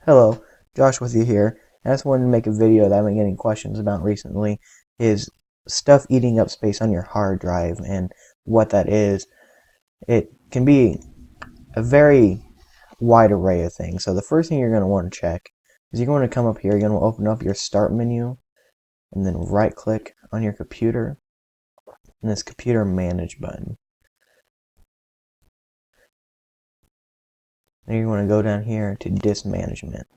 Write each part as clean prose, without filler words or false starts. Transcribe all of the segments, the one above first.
Hello, Josh with you here. I just wanted to make a video that I've been getting questions about recently is stuff eating up space on your hard drive and what that is. It can be a very wide array of things. So the first thing you're going to want to check is you're going to come up here, you're going to open up your start menu and then right click on your computer and this computer manage button. Then you want to go down here to disk management.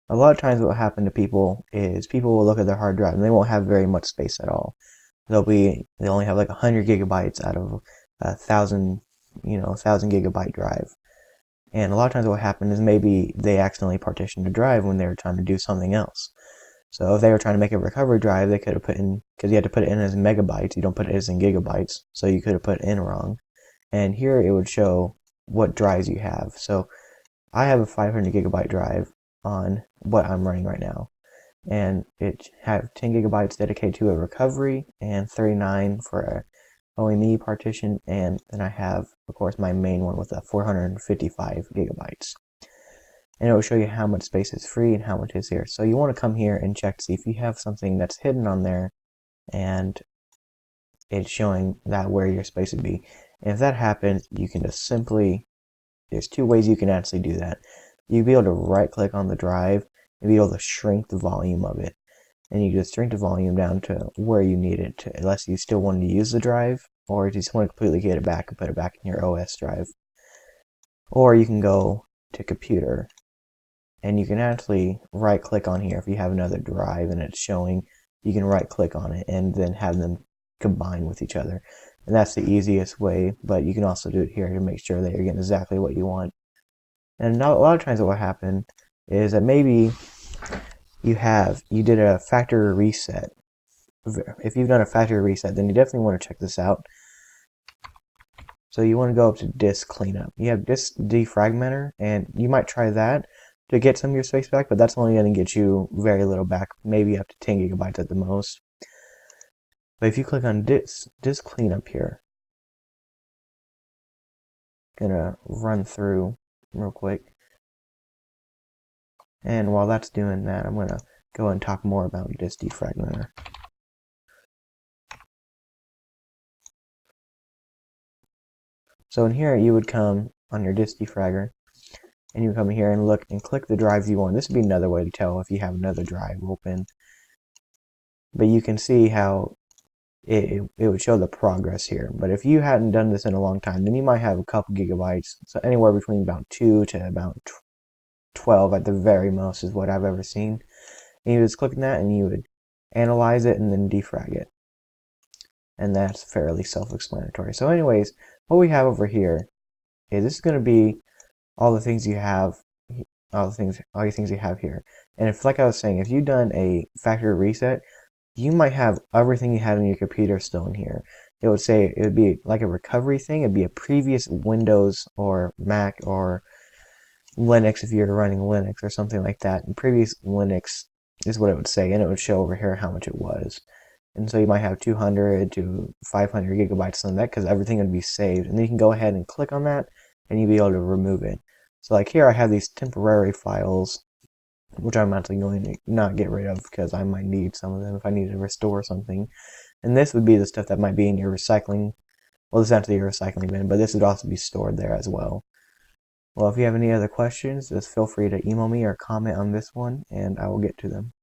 A lot of times what will happen to people is people will look at their hard drive and they won't have very much space at all. They only have like 100 gigabytes out of a 1,000 gigabyte drive. And a lot of times what will happen is maybe they accidentally partitioned a drive when they were trying to do something else. So if they were trying to make a recovery drive, they could have put in, because you had to put it in as megabytes, you don't put it as in gigabytes, so you could have put it in wrong. And here it would show what drives you have. So I have a 500 gigabyte drive on what I'm running right now, and it have 10 gigabytes dedicated to a recovery and 39 for a OME partition, and then I have, of course, my main one with a 455 gigabytes. And it will show you how much space is free and how much is here. So you want to come here and check to see if you have something that's hidden on there and it's showing that where your space would be. And if that happens, you can just simply, there's two ways you can actually do that. You'd be able to right click on the drive and be able to shrink the volume of it. And you just shrink the volume down to where you need it to, unless you still want to use the drive, or you just want to completely get it back and put it back in your OS drive. Or you can go to computer and you can actually right click on here if you have another drive and it's showing, you can right click on it and then have them combine with each other. And that's the easiest way, but you can also do it here to make sure that you're getting exactly what you want. And now a lot of times what will happen is that maybe you did a factory reset. If you've done a factory reset, then you definitely want to check this out. So you want to go up to disk cleanup. You have disk defragmenter, and you might try that to get some of your space back, but that's only going to get you very little back, maybe up to 10 gigabytes at the most. But if you click on disk cleanup here, I'm gonna run through real quick. And while that's doing that, I'm gonna go and talk more about disk defragmenter. So in here, you would come on your disk defragger, and you come here and look and click the drives you want. This would be another way to tell if you have another drive open. But you can see how it would show the progress here. But if you hadn't done this in a long time, then you might have a couple gigabytes. So anywhere between about 2 to about 12 at the very most is what I've ever seen. And you just click on that and you would analyze it and then defrag it. And that's fairly self-explanatory. So anyways, what we have over here is this is going to be all the things you have, all your things you have here. And if, like I was saying, if you've done a factory reset, you might have everything you had on your computer still in here. It would say, it would be like a recovery thing. It'd be a previous Windows or Mac or Linux if you're running Linux or something like that. And previous Linux is what it would say, and it would show over here how much it was. And so you might have 200 to 500 gigabytes on that because everything would be saved. And then you can go ahead and click on that and you'll be able to remove it. So like here I have these temporary files, which I'm actually going to not get rid of because I might need some of them if I need to restore something. And this would be the stuff that might be in your recycling. Well, this is actually your recycling bin, but this would also be stored there as well. Well, if you have any other questions, just feel free to email me or comment on this one, and I will get to them.